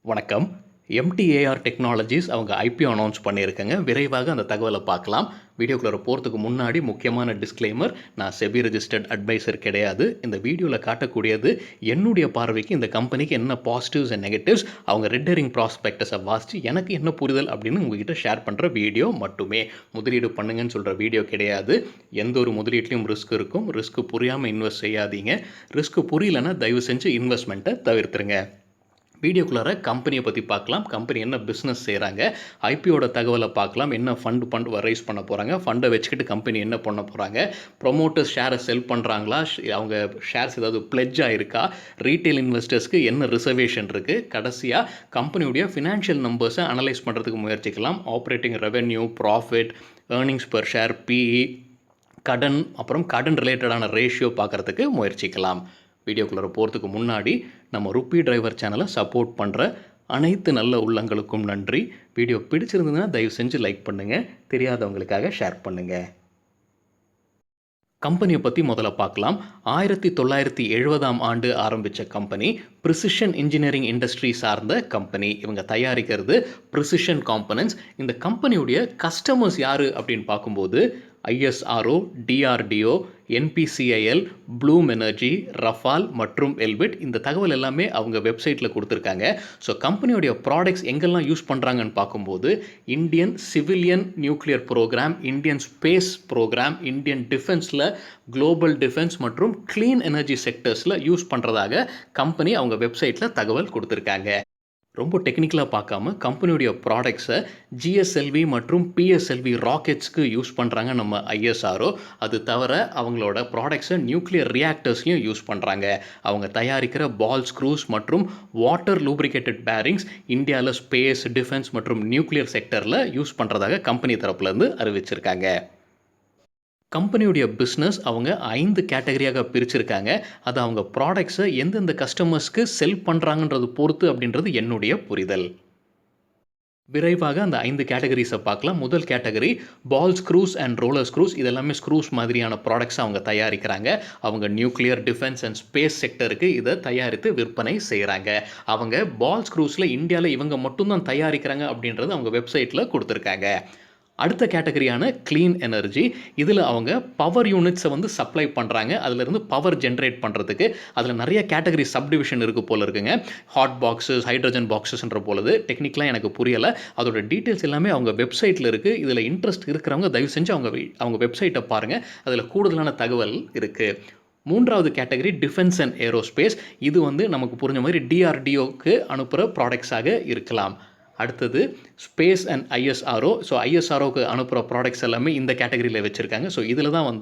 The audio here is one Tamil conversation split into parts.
வணக்கம். MTAR டெக்னாலஜிஸ் அவங்க ஐபிஓ அனௌன்ஸ் பண்ணியிருக்காங்க. விரைவாக அந்த தகவல பார்க்கலாம். வீடியோக்குள்ள போறதுக்கு முன்னாடி முக்கியமான டிஸ்க்ளைமர், நான் செபி ரெஜிஸ்டர்ட் அட்வைசர் கிடையாது. இந்த வீடியோல காட்டக்கூடியது என்னுடைய பார்வைக்கு இந்த கம்பெனிக்கு என்ன பாசிட்டிவ்ஸ் அண்ட் நெகட்டிவ்ஸ், அவங்க ரெட் ஹெரிங் ப்ராஸ்பெக்டஸை வாசிச்சு எனக்கு என்ன புரிதல் அப்படின்னு உங்ககிட்ட ஷேர் பண்ணுற வீடியோ மட்டுமே. முதலீடு பண்ணுங்கன்னு சொல்கிற வீடியோ கிடையாது. எந்த ஒரு முதலீட்லையும் ரிஸ்க் இருக்கும். ரிஸ்க் புரியாமல் இன்வெஸ்ட் செய்யாதீங்க. ரிஸ்க் புரியலன்னா தயவு செஞ்சு இன்வெஸ்ட்மெண்ட்டை தவிர்த்துருங்க. வீடியோக்குள்ளார கம்பெனியை பற்றி பார்க்கலாம். கம்பெனி என்ன பிஸ்னஸ் செய்கிறாங்க, ஐபிஓட தகவலை பார்க்கலாம். என்ன ஃபண்ட் ரைஸ் பண்ண போகிறாங்க, ஃபண்டை வச்சுக்கிட்டு கம்பெனி என்ன பண்ண போகிறாங்க, ப்ரொமோட்டர்ஸ் ஷேரை செல் பண்ணுறாங்களா, அவங்க ஷேர்ஸ் ஏதாவது பிளெட்ஜ் ஆகிருக்கா, ரீட்டைல் இன்வெஸ்டர்ஸ்க்கு என்ன ரிசர்வேஷன் இருக்குது, கடைசியாக கம்பெனியுடைய ஃபினான்ஷியல் நம்பர்ஸை அனலைஸ் பண்ணுறதுக்கு முயற்சிக்கலாம். Operating revenue, profit, earnings per share, PE, கடன், அப்புறம் கடன் ரிலேட்டடான ரேஷியோ பார்க்குறதுக்கு முயற்சிக்கலாம். வீடியோக்குள்ளே போகிறதுக்கு முன்னாடி நம்ம ருப்பி டிரைவர் சேனலை சப்போர்ட் பண்ணுற அனைத்து நல்ல உள்ளங்களுக்கும் நன்றி. வீடியோ பிடிச்சிருந்ததுன்னா தயவு செஞ்சு லைக் பண்ணுங்கள், தெரியாதவங்களுக்காக ஷேர் பண்ணுங்கள். கம்பெனியை பற்றி முதல்ல பார்க்கலாம். 1970ஆம் ஆண்டு ஆரம்பித்த கம்பெனி ப்ரிசிஷன் இன்ஜினியரிங் இண்டஸ்ட்ரி சார்ந்த கம்பெனி. இவங்க தயாரிக்கிறது ப்ரிசிஷன் காம்பனன்ட்ஸ். இந்த கம்பெனியுடைய கஸ்டமர்ஸ் யார் அப்படின்னு பார்க்கும்போது ISRO, DRDO, NPCIL, Bloom energy, Rafael மற்றும் எல்பிட். இந்த தகவல் எல்லாமே அவங்க வெப்சைட்டில் கொடுத்துருக்காங்க. ஸோ கம்பெனியோடைய ப்ராடக்ட்ஸ் எங்கெல்லாம் யூஸ் பண்ணுறாங்கன்னு பார்க்கும்போது Indian civilian nuclear programme, Indian space programme, Indian டிஃபென்ஸில் குளோபல் டிஃபென்ஸ் மற்றும் க்ளீன் எனர்ஜி செக்டர்ஸில் யூஸ் பண்ணுறதாக கம்பெனி அவங்க வெப்சைட்டில் தகவல் கொடுத்துருக்காங்க. ரொம்ப டெக்னிக்கலாக பார்க்காம கம்பெனியுடைய ப்ராடக்ட்ஸை GSLV மற்றும் PSLV ராக்கெட்ஸ்க்கு யூஸ் பண்ணுறாங்க நம்ம ISRO. அது தவிர அவங்களோட ப்ராடக்ட்ஸை நியூக்ளியர் ரியாக்டர்ஸ்லையும் யூஸ் பண்ணுறாங்க. அவங்க தயாரிக்கிற பால் ஸ்க்ரூஸ் மற்றும் வாட்டர் லூப்ரிகேட்டட் பேரிங்ஸ் இந்தியாவில் ஸ்பேஸ், டிஃபென்ஸ் மற்றும் நியூக்ளியர் செக்டரில் யூஸ் பண்ணுறதாக கம்பெனி தரப்புலேருந்து அறிவிச்சிருக்காங்க. கம்பெனியுடைய பிஸ்னஸ் அவங்க 5 கேட்டகரியாக பிரிச்சிருக்காங்க. அது அவங்க ப்ராடக்ட்ஸை எந்தெந்த கஸ்டமர்ஸ்க்கு செல் பண்ணுறாங்கன்றது பொறுத்து அப்படின்றது என்னுடைய புரிதல். விரைவாக அந்த 5 கேட்டகரிஸை பார்க்கலாம். முதல் category ball screws and roller screws. இதெல்லாமே ஸ்க்ரூஸ் மாதிரியான ப்ராடக்ட்ஸ் அவங்க தயாரிக்கிறாங்க. அவங்க நியூக்ளியர், டிஃபென்ஸ் அண்ட் ஸ்பேஸ் செக்டருக்கு இதை தயாரித்து விற்பனை செய்கிறாங்க. அவங்க பால் ஸ்க்ரூஸில் இந்தியாவில் இவங்க மட்டும்தான் தயாரிக்கிறாங்க அப்படின்றது அவங்க வெப்சைட்டில் கொடுத்துருக்காங்க. அடுத்த கேட்டகரியான க்ளீன் எனர்ஜி. இதில் அவங்க பவர் யூனிட்ஸை சப்ளை பண்ணுறாங்க. அதிலிருந்து பவர் ஜென்ரேட் பண்ணுறதுக்கு அதில் நிறைய கேட்டகரி சப்டிவிஷன் இருக்குது போல இருக்குங்க. ஹாட் பாக்ஸஸ், ஹைட்ரஜன் பாக்ஸஸ்ன்ற போலது. டெக்னிக்கலாக எனக்கு புரியலை. அதோட டீட்டெயில்ஸ் எல்லாமே அவங்க வெப்சைட்டில் இருக்குது. இதில் இன்ட்ரெஸ்ட் இருக்கிறவங்க தயவு செஞ்சு அவங்க வெப்சைட்டை பாருங்கள். அதில் கூடுதலான தகவல் இருக்குது. மூன்றாவது கேட்டகரி டிஃபென்ஸ் அண்ட் ஏரோஸ்பேஸ். இது நமக்கு புரிஞ்ச மாதிரி DRDOக்கு அனுப்புகிற ப்ராடக்ட்ஸாக இருக்கலாம். அடுத்தது ஸ்பேஸ் அண்ட் ISRO. ஸோ ISROக்கு அனுப்புகிற ப்ராடக்ட்ஸ் எல்லாமே இந்த கேட்டகரியில் வச்சுருக்காங்க. ஸோ இதில் தான்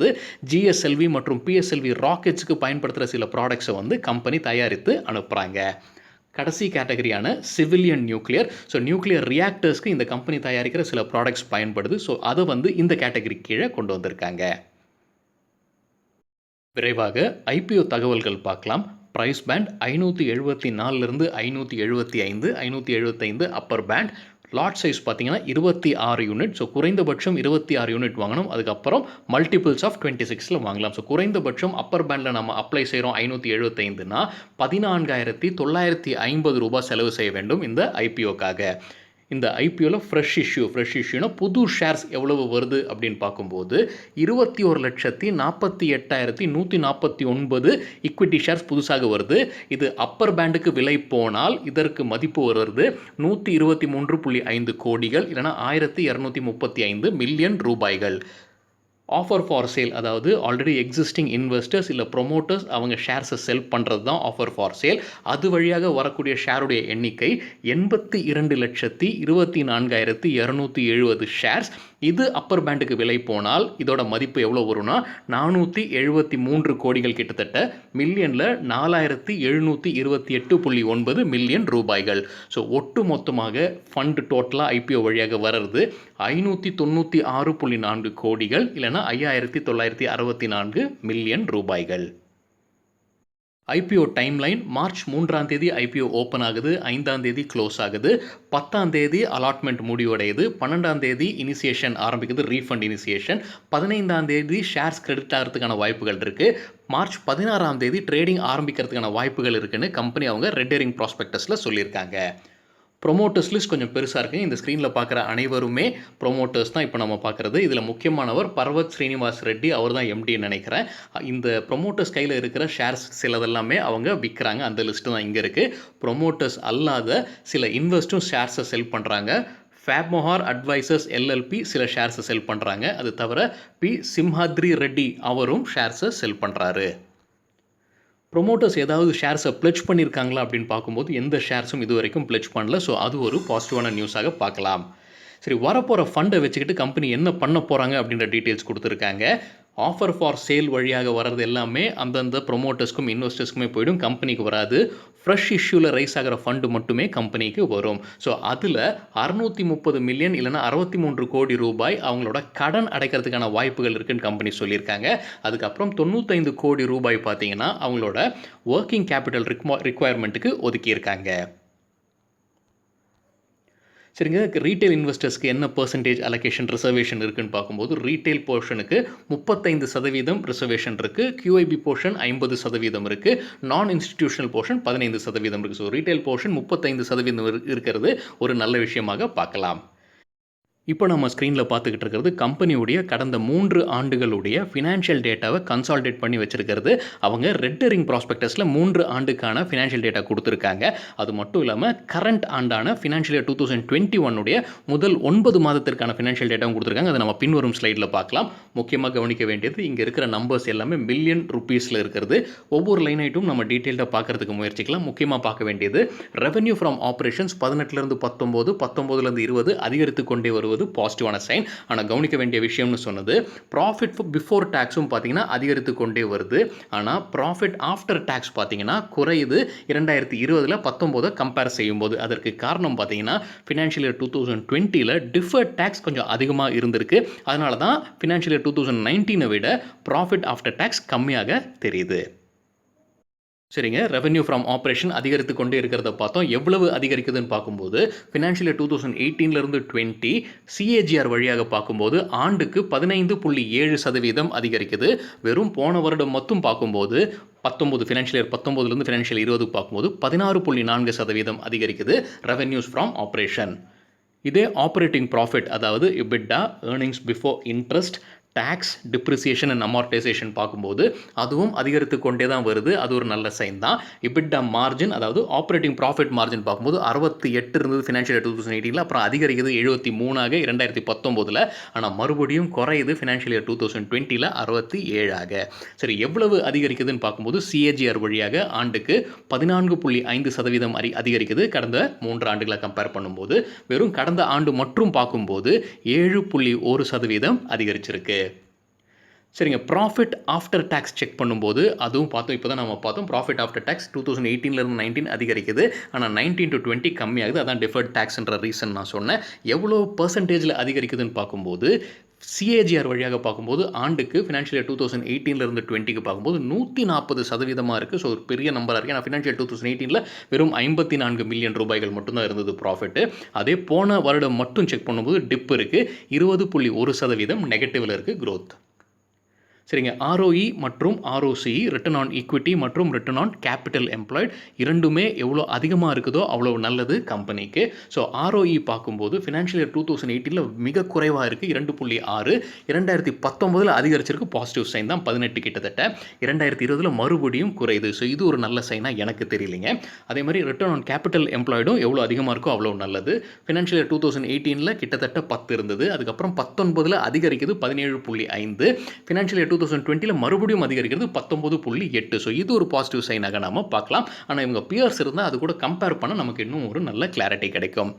GSLV மற்றும் PSLV ராக்கெட்ஸுக்கு பயன்படுத்துகிற சில ப்ராடக்ட்ஸை கம்பெனி தயாரித்து அனுப்புகிறாங்க. கடைசி கேட்டகரியான சிவிலியன் நியூக்ளியர். ஸோ நியூக்ளியர் ரியாக்டர்ஸ்க்கு இந்த கம்பெனி தயாரிக்கிற சில ப்ராடக்ட்ஸ் பயன்படுது. ஸோ அதை இந்த கேட்டகரி கீழே கொண்டு வந்திருக்காங்க. விரைவாக IPO தகவல்கள் பார்க்கலாம். ப்ரைஸ் பேண்ட் 574லிருந்து 575, 575 அப்பர் பேண்ட். லாட் சைஸ் பார்த்தீங்கன்னா 26 யூனிட். ஸோ குறைந்தபட்சம் 26 யூனிட் வாங்கணும். அதுக்கப்புறம் மல்டிபிள்ஸ் ஆஃப் 26ல் வாங்கலாம். ஸோ குறைந்தபட்சம் அப்பர் பேண்டில் நம்ம அப்ளை செய்கிறோம் 575னா 14,950 ரூபாய் செலவு செய்ய வேண்டும் இந்த IPOக்காக. இந்த IPOவில் ஃப்ரெஷ் இஷ்யூனா புது ஷேர்ஸ் எவ்வளவு வருது அப்படின்னு பார்க்கும்போது 21,48,149 ஈக்விட்டி ஷேர்ஸ் புதுசாக வருது. இது அப்பர் பேண்டுக்கு விலை போனால் இதற்கு மதிப்பு வருது 123.5 கோடிகள், இல்லைனா 1,235 மில்லியன் ரூபாய்கள். ஆஃபர் ஃபார் சேல், அதாவது ஆல்ரெடி எக்ஸிஸ்டிங் இன்வெஸ்டர்ஸ் இல்லை ப்ரொமோட்டர்ஸ் அவங்க ஷேர்ஸை செல் பண்ணுறது தான் ஆஃபர் ஃபார் சேல். அது வழியாக வரக்கூடிய ஷேருடைய எண்ணிக்கை 82,24,270 ஷேர்ஸ். இது அப்பர் பேண்டுக்கு விலை போனால் இதோட மதிப்பு எவ்வளோ வரும்னா 473 கோடிகள், கிட்டத்தட்ட மில்லியனில் 4,728.9 மில்லியன் ரூபாய்கள். ஸோ ஒட்டு மொத்தமாக ஃபண்ட் டோட்டலாக IPO வழியாக வர்றது 596.4 கோடிகள், இல்லைனா 5,964 மில்லியன் ரூபாய்கள். IPO டைம்லைன் மார்ச் 3ஆம் தேதி IPO ஓப்பன் ஆகுது, 5ஆம் தேதி க்ளோஸ் ஆகுது, 10ஆம் தேதி அலாட்மெண்ட் முடிவடையுது, 12ஆம் தேதி இனிஷியேஷன் ஆரம்பிக்குது, ரீஃபண்ட் இனிஷியேஷன், 15ஆம் தேதி ஷேர்ஸ் கிரெடிட் ஆகிறதுக்கான வாய்ப்புகள் இருக்குது, மார்ச் 16ஆம் தேதி ட்ரேடிங் ஆரம்பிக்கிறதுக்கான வாய்ப்புகள் இருக்குன்னு கம்பெனி அவங்க ரெட் ஹெரிங் ப்ராஸ்பெக்டஸில் சொல்லியிருக்காங்க. ப்ரொமோட்டர்ஸ் லிஸ்ட் கொஞ்சம் பெருசாக இருக்குங்க. இந்த ஸ்க்ரீனில் பார்க்குற அனைவருமே ப்ரொமோட்டர்ஸ் தான் இப்போ நம்ம பார்க்குறது. இதில் முக்கியமானவர் பர்வத் ஸ்ரீனிவாஸ் ரெட்டி, அவர் தான் எம்டின்னு நினைக்கிறேன். இந்த ப்ரொமோட்டர்ஸ் கையில் இருக்கிற ஷேர்ஸ் சிலதெல்லாமே அவங்க விற்கிறாங்க. அந்த லிஸ்ட்டு தான் இங்கே இருக்குது. ப்ரொமோட்டர்ஸ் அல்லாத சில இன்வெஸ்டும் ஷேர்ஸை செல் பண்ணுறாங்க. ஃபேப்மோஹார் அட்வைசர்ஸ் எல்எல்பி சில ஷேர்ஸை செல் பண்ணுறாங்க. அது தவிர பி சிம்ஹாத்ரி ரெட்டி அவரும் ஷேர்ஸை செல் பண்ணுறாரு. ப்ரொமோட்டர்ஸ் ஏதாவது ஷேர்ஸை பிளெட்ஜ் பண்ணியிருக்காங்களா அப்படின்னு பார்க்கும்போது எந்த ஷேர்ஸும் இது வரைக்கும் பிளெட்ஜ் பண்ணல. ஸோ அது ஒரு பாசிட்டிவான நியூஸாக பார்க்கலாம். சரி, வரப்போகிற ஃபண்டை வச்சுக்கிட்டு கம்பெனி என்ன பண்ண போகிறாங்க அப்படின்ற டீட்டெயில்ஸ் கொடுத்துருக்காங்க. ஆஃபர் ஃபார் சேல் வழியாக வர்றது எல்லாமே அந்தந்த ப்ரொமோட்டர்ஸ்க்கும் இன்வெஸ்டர்ஸ்க்குமே போய்டும், கம்பெனிக்கு வராது. ஃப்ரெஷ் இஷ்யூவில் ரைஸ் ஆகிற ஃபண்டு மட்டுமே கம்பெனிக்கு வரும். ஸோ அதில் 630 மில்லியன் இல்லைனா 63 கோடி ரூபாய் அவங்களோட கடன் அடைக்கிறதுக்கான வாய்ப்புகள் இருக்குன்னு கம்பெனி சொல்லியிருக்காங்க. அதுக்கப்புறம் 95 கோடி ரூபாய் பார்த்தீங்கன்னா அவங்களோட ஒர்க்கிங் கேபிட்டல் ரிக்வயர்மெண்ட்டுக்கு ஒதுக்கியிருக்காங்க. சரிங்க, ரீட்டைல் இன்வெஸ்டர்ஸ்க்கு என்ன பர்சன்டேஜ் அலோகேஷன் ரிசர்வேஷன் இருக்குன்னு பார்க்கும்போது ரீட்டைல் போர்ஷனுக்கு 35% ரிசர்வேஷன் இருக்குது. QIB போர்ஷன் 50% இருக்குது. நான் இன்ஸ்டிடியூஷனல் போர்ஷன் 15% இருக்குது. ஸோ ரீட்டைல் போர்ஷன் 35% இருக்கிறது ஒரு நல்ல விஷயமாக பார்க்கலாம். இப்போ நம்ம ஸ்க்ரீனில் பார்த்துக்கிட்டு இருக்கிறது கம்பெனியுடைய கடந்த 3 ஆண்டுகளுடைய ஃபினான்ஷியல் டேட்டாவை கன்சால்டேட் பண்ணி வச்சிருக்கிறது. அவங்க ரெட் ஹெரிங் ப்ராஸ்பெக்டஸில் 3 ஆண்டுக்கான ஃபினான்ஷியல் டேட்டா கொடுத்துருக்காங்க. அது மட்டும் இல்லாமல் கரண்ட் ஆண்டான ஃபினான்ஷியல் இயர் 2021 முதல் 9 மாதத்திற்கான ஃபினான்ஷியல் டேட்டாவும் கொடுத்துருக்காங்க. அதை நம்ம பின்வரும் ஸ்லைடில் பார்க்கலாம். முக்கியமாக கவனிக்க வேண்டியது இங்கே இருக்கிற நம்பர்ஸ் எல்லாமே மில்லியன் ருபீஸில் இருக்கிறது. ஒவ்வொரு லைன் ஐட்டும் நம்ம டீட்டெயில்டாக பார்க்கறதுக்கு முயற்சிக்கலாம். முக்கியமாக பார்க்க வேண்டியது ரெவென்யூ ஃப்ரம் ஆப்ரேஷன்ஸ் 18 19, 19 20 அதிகரித்து கொண்டே வருவது பாசிட்டிவான சைன். ஆனால் கவனிக்க வேண்டிய விஷயம்னு சொன்னது ப்ராஃபிட் பிஃபோர் டேக்ஸும் பார்த்தீங்கன்னா அதிகரித்து கொண்டே வருது. ஆனால் ப்ராஃபிட் ஆஃப்டர் டேக்ஸ் பார்த்தீங்கன்னா குறையுது 2020 19 கம்பேர் செய்யும்போது. அதற்கு காரணம் பார்த்தீங்கன்னா ஃபினான்ஷியல் இயர் 2020 டிஃபர்ட் டேக்ஸ் கொஞ்சம் அதிகமாக இருந்திருக்கு. அதனால தான் ஃபினான்ஷியல் இயர் 2019 விட ப்ராஃபிட் ஆஃப்டர் டேக்ஸ் கம்மியாக தெரியுது. சரிங்க, ரெவென்யூ ஃப்ரம் ஆப்ரேஷன் அதிகரித்து கொண்டே இருக்கிறத பார்த்தோம். எவ்வளவு அதிகரிக்குதுன்னு பார்க்கும்போது ஃபினான்ஷியல் இயர் 2018 20 CAGR வழியாக பார்க்கும்போது ஆண்டுக்கு 15.7% அதிகரிக்குது. வெறும் போன வருடம் மட்டும் பார்க்கும்போது 19 ஃபினான்ஷியல் இயர் 19 ஃபினான்ஷியல் 20 பார்க்கும்போது 16.4% அதிகரிக்குது ரெவென்யூஸ் ஃப்ரம் ஆப்ரேஷன். இதே ஆப்ரேட்டிங் ப்ராஃபிட் அதாவது EBITDA, earnings before interest, taxes, depreciation and amortisation பார்க்கும்போது அதுவும் அதிகரித்து கொண்டே தான் வருது. அது ஒரு நல்ல சைன் தான். EBITDA மார்ஜின் அதாவது ஆப்ரேட்டிங் ப்ராஃபிட் மார்ஜின் பார்க்கும்போது 68 இருந்தது ஃபினான்ஷியல் இயர் 2018, அப்புறம் அதிகரிக்குது 73 2019. ஆனால் மறுபடியும் குறையுது ஃபினான்ஷியல் இயர் 2020 67. சரி, எவ்வளவு அதிகரிக்குதுன்னு பார்க்கும்போது CAGR வழியாக ஆண்டுக்கு 14.5% அதிகரிக்குது கடந்த 3 ஆண்டுகளை கம்பேர் பண்ணும்போது. வெறும் கடந்த ஆண்டு மட்டும் பார்க்கும்போது 7.1% அதிகரிச்சிருக்கு. சரிங்க, ப்ராஃபிட் ஆஃப்டர் டேக்ஸ் செக் பண்ணும்போது அதுவும் பார்த்தோம். இப்போ தான் நம்ம பார்த்தோம் ப்ராஃபிட் ஆஃப்டர் டேக்ஸ் 2018 19 அதிகரிக்குது. ஆனால் 19 to 20 கம்மியாகுது. அதான் டிஃபர்ட் டேக்ஸ்ன்ற ரீசன் நான் சொன்னேன். எவ்வளோ பர்சன்டேஜில் அதிகரிக்குதுன்னு பார்க்கும்போது CAGR வழியாக பார்க்கும்போது ஆண்டுக்கு ஃபினான்ஷியல் இயர் 2018 20 பார்க்கும்போது 140% இருக்குது. ஸோ ஒரு பெரிய நம்பராக இருக்குது. ஏன்னா ஃபினான்ஷியல் 2018 வெறும் 54 மில்லியன் ரூபாய்கள் மட்டும்தான் இருந்தது ப்ராஃபிட்டு. அதே போன வருடம் மட்டும் செக் பண்ணும்போது டிப் இருக்குது. 20.1% நெகட்டிவில் இருக்குது க்ரோத். சரிங்க, ROE மற்றும் ROCE ரிட்டர்ன் ஆன் ஈக்விட்டி மற்றும் ரிட்டர்ன் ஆன் கேபிட்டல் எம்ப்ளாய்ட் இரண்டுமே எவ்வளோ அதிகமாக இருக்குதோ அவ்வளோ நல்லது கம்பெனிக்கு. ஸோ ROE பார்க்கும்போது ஃபினான்ஷியல் இயர் 2018 மிக குறைவாக இருக்குது 2.6, 2019 அதிகரிச்சிருக்கு, பாசிட்டிவ் சைன் தான் 18 கிட்டத்தட்ட. 2020 மறுபடியும் குறையுது. ஸோ இது ஒரு நல்ல சைனாக எனக்கு தெரியலைங்க. அதே மாதிரி ரிட்டர்ன் ஆன் கேபிட்டல் எம்ப்ளாய்டும் எவ்வளோ அதிகமாக இருக்கோ அவ்வளோ நல்லது. ஃபினான்ஷியல் இயர் 2018 கிட்டத்தட்ட 10 இருந்தது. அதுக்கப்புறம் 19 அதிகரிக்குது 17.5. ஃபினான்ஷியல் இயர் 2020 மறுபடியும் அதிகரிக்கிறது 19.8. ஸோ இது ஒரு பாசிட்டிவ் சைனாக நாம பார்க்கலாம். ஆனால் இவங்க பியர்ஸ் இருந்தால் அது கூட கம்பேர் பண்ண நமக்கு இன்னும் ஒரு நல்ல கிளாரிட்டி கிடைக்கும்.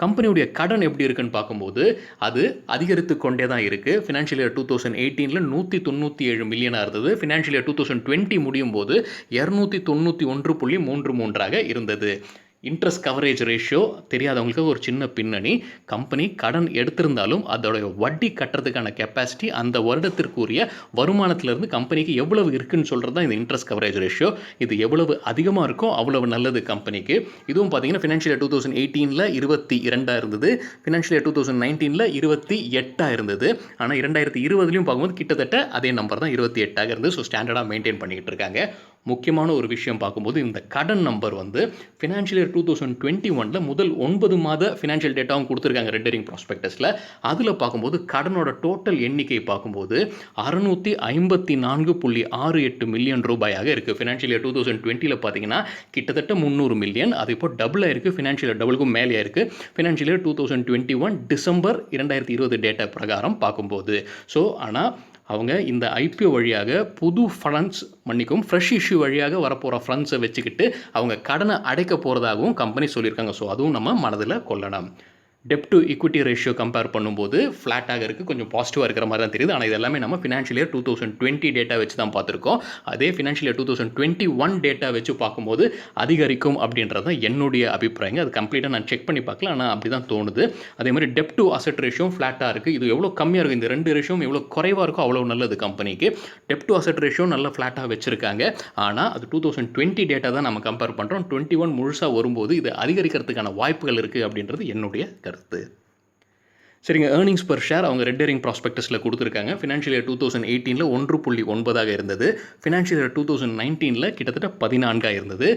கம்பெனியுடைய கடன் எப்படி இருக்குன்னு பார்க்கும்போது அது அதிகரித்து கொண்டே தான் இருக்குது. ஃபினான்ஷியல் இயர் 2018 197 மில்லியனாக இருந்தது. ஃபினான்ஷியல் இயர் 2020 முடியும் போது 291.33 இருந்தது. இன்ட்ரெஸ்ட் கவரேஜ் ரேஷியோ தெரியாதவங்களுக்கு ஒரு சின்ன பின்னணி. கம்பெனி கடன் எடுத்திருந்தாலும் அதோடைய வட்டி கட்டுறதுக்கான கெப்பாசிட்டி அந்த வருடத்திற்குரிய வருமானத்திலிருந்து கம்பெனிக்கு எவ்வளவு இருக்குன்னு சொல்கிறது தான் இந்த இன்ட்ரெஸ்ட் கவரேஜ் ரேஷியோ. இது எவ்வளவு அதிகமாக இருக்கோ அவ்வளவு நல்லது கம்பெனிக்கு. இதுவும் பார்த்தீங்கன்னா ஃபினான்ஷியல் இயர் 2018 22 இருந்தது. ஃபினான்ஷியல் இயர் 2019 28 இருந்தது. ஆனால் 2020 பார்க்கும்போது கிட்டத்தட்ட அதே நம்பர் தான் 28 இருந்தது. ஸோ ஸ்டாண்டர்டாக மெயின்டைன் பண்ணிக்கிட்டு இருக்காங்க. முக்கியமான ஒரு விஷயம் பார்க்கும்போது இந்த கடன் நம்பர் வந்து ஃபினான்ஷியல் இயர் 2021 முதல் 9 மாத ஃபினான்ஷியல் டேட்டாவும் கொடுத்துருக்காங்க ரெட் ஹெரிங் ப்ராஸ்பெக்டஸில். அதில் பார்க்கும்போது கடனோட டோட்டல் எண்ணிக்கை பார்க்கும்போது 654.68 மில்லியன் ரூபாயாக இருக்குது. ஃபினான்ஷியல் இயர் 2020 பார்த்தீங்கன்னா கிட்டத்தட்ட 300 மில்லியன். அது இப்போ டபுள் ஆயிருக்கு, ஃபினான்ஷியல் இயர் டபுளுக்கும் மேலே இருக்குது. ஃபினான்ஷியல் இயர் 2021 டிசம்பர் 2020 டேட்டா பிரகாரம் பார்க்கும்போது. ஸோ ஆனால் அவங்க இந்த ஐபிஓ வழியாக புது ஃப்ரெஷ் இஷ்யூ வழியாக வரப்போகிற ஃபண்ட்ஸை வச்சுக்கிட்டு அவங்க கடனை அடைக்க போகிறதாகவும் கம்பெனி சொல்லியிருக்காங்க. ஸோ அதுவும் நம்ம மனதில் கொள்ளணும். Debt to equity ratio compare பண்ணும்போது ஃப்ளாட்டாக இருக்குது, கொஞ்சம் பாசிட்டிவாக இருக்கிற மாதிரி தான் தெரியுது. ஆனால் இது எல்லாமே நம்ம ஃபினான்ஷியல் இயர் 2020 டேட்டா வச்சு தான் பார்த்துருக்கோம். அதே ஃபினான்ஷியல் இயர் 2021 டேட்டா வச்சு பார்க்கும்போது அதிகரிக்கும் அப்படின்றது தான் என்னுடைய அபிப்பிராயங்க. அது கம்ப்ளீட்டாக நான் செக் பண்ணி பார்க்கல, ஆனால் அப்படி தான் தோணுது. அதே மாதிரி டெப் டு அசெட் ரேஷியோ ஃப்ளாட்டாக இருக்குது. இது எவ்வளோ கம்மியாக இருக்குது, இந்த 2 ரேஷியோவும் எவ்வளோ குறைவாக இருக்கோ அவ்வளோ நல்லது கம்பெனிக்கு. டெப் டு அசெட் ரேஷியோ நல்லா ஃப்ளாட்டாக வச்சுருக்காங்க. ஆனால் அது 2020 டேட்டா தான் நம்ம கம்பேர் பண்ணுறோம். 21 முழுசாக வரும்போது இது அதிகரிக்கிறதுக்கான வாய்ப்புகள் இருக்குது அப்படின்றது என்னுடைய கருத்து. சரிங்க, ஏர்னிங்ஸ் பர் ஷேர் அவங்க ரெட் ஹெரிங் ப்ராஸ்பெக்டஸில் கொடுத்துருக்காங்க. ஃபினான்ஷியல் இயர் 2018 1.9 இருந்தது. ஃபினான்ஷியல் இயர் 2019 கிட்டத்தட்ட 14 இருந்தது.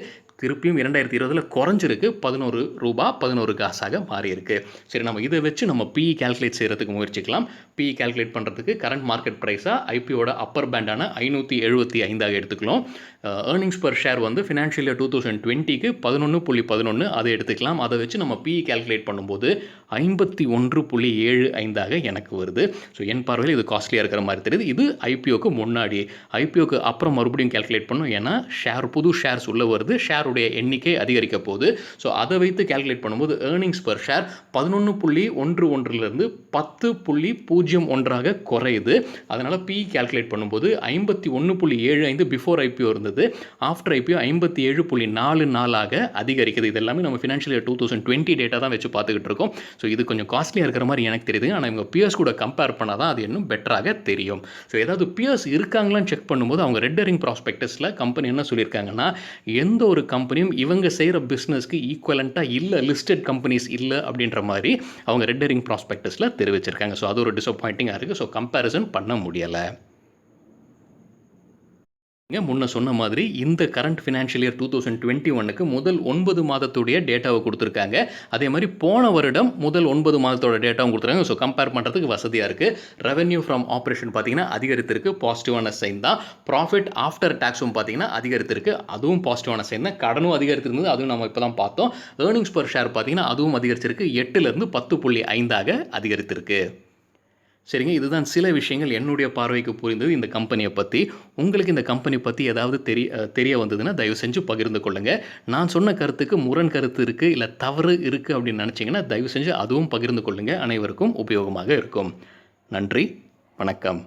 திருப்பியும் 2020 குறைஞ்சிருக்கு, 11 ரூபா 11 காசாக மாறி இருக்கு. சரி, நம்ம இதை வச்சு நம்ம பிஇ கால்குலேட் செய்கிறதுக்கு முயற்சிக்கலாம். பிஇ கால்குலேட் பண்ணுறதுக்கு கரண்ட் மார்க்கெட் ப்ரைஸாக ஐபிஓட அப்பர் பேண்டான 575 எடுத்துக்கலாம். ஏர்னிங்ஸ் பர் ஷேர் வந்து ஃபினான்ஷியல் இயர் 2020 11.11 அதை எடுத்துக்கலாம். அதை வச்சு நம்ம பிஇ கால்குலேட் பண்ணும்போது 51.75 எனக்கு வருது. ஸோ என் பார்வையில் இது காஸ்ட்லியாக இருக்கிற மாதிரி தெரியுது. இது ஐபிஓக்கு முன்னாடி. ஐபிஓக்கு அப்புறம் மறுபடியும் கால்குலேட் பண்ணும், ஏன்னா புது ஷேர்ஸ் உள்ள வருது, ஷேருடைய எண்ணிக்கை அதிகரிக்க போகுது. ஸோ அதை வைத்து கால்குலேட் பண்ணும்போது ஏர்னிங்ஸ் பர் ஷேர் 11.11 10.01 குறையுது. அதனால் பிஇ கால்குலேட் பண்ணும்போது 51.75 பிஃபோர் ஐபிஓ இருந்தது, ஆஃப்டர் ஐபிஓ 57.44 அதிகரிக்குது. இது எல்லாமே நம்ம ஃபினான்ஷியல் இயர் 2020 டேட்டா தான் வச்சு பார்த்துக்கிட்டு இருக்கோம். ஸோ இது கொஞ்சம் காஸ்ட்லியாக இருக்கிற மாதிரி எனக்கு தெரியுது. ஆனால் இவங்க பியர்ஸ் கூட கம்பேர் பண்ணால் தான் அது இன்னும் பெட்டராக தெரியும். ஸோ ஏதாவது பியர்ஸ் இருக்காங்களான்னு செக் பண்ணும்போது அவங்க ரெட் ஹெரிங் ப்ராஸ்பெக்டஸில் கம்பெனி என்ன சொல்லியிருக்காங்கன்னா, எந்த ஒரு கம்பெனியும் இவங்க செய்கிற பிஸ்னஸ்க்கு ஈக்குவலண்ட்டாக இல்லை, லிஸ்டட் கம்பெனிஸ் இல்லை அப்படின்ற மாதிரி அவங்க ரெட் ஹெரிங் ப்ராஸ்பெக்டஸில் தெரிவிச்சிருக்காங்க. ஸோ அது ஒரு டிசப்பாயிண்டிங்காக இருக்குது. ஸோ கம்பேரிசன் பண்ண முடியலை. முன்ன சொன்ன மாதிரி இந்த கரண்ட் ஃபினான்ஷியல் இயர் 2021 முதல் 9 மாதத்துடைய டேட்டாவை கொடுத்துருக்காங்க. அதே மாதிரி போன வருடம் முதல் 9 மாதத்தோட டேட்டாவும் கொடுத்துருக்காங்க. ஸோ கம்பேர் பண்ணுறதுக்கு வசதியாக இருக்குது. ரெவென்யூ ஃப்ரம் ஆப்ரேஷன் பார்த்தீங்கன்னா அதிகரித்திருக்கு, பாசிட்டிவான சைன் தான். ப்ராஃபிட் ஆஃப்டர் டேக்ஸும் பார்த்தீங்கன்னா அதிகரித்திருக்கு, அதுவும் பாசிட்டிவான சைன் தான். கடனும் அதிகரித்திருந்தது, அதுவும் நம்ம இப்போ தான் பார்த்தோம். ஏர்னிங்ஸ் பர் ஷேர் பார்த்தீங்கன்னா அதுவும் அதிகரிச்சிருக்கு, 8லேருந்து 10.5 அதிகரித்திருக்கு. சரிங்க, இதுதான் சில விஷயங்கள் என்னுடைய பார்வைக்கு புரிந்தது இந்த கம்பெனியை பற்றி. உங்களுக்கு இந்த கம்பெனி பற்றி ஏதாவது தெரிய வந்ததுன்னா தயவு செஞ்சு பகிர்ந்து கொள்ளுங்கள். நான் சொன்ன கருத்துக்கு முரண் கருத்து இருக்குது, இல்லை தவறு இருக்குது அப்படின்னு நினச்சிங்கன்னா தயவு செஞ்சு அதுவும் பகிர்ந்து கொள்ளுங்கள். அனைவருக்கும் உபயோகமாக இருக்கும். நன்றி, வணக்கம்.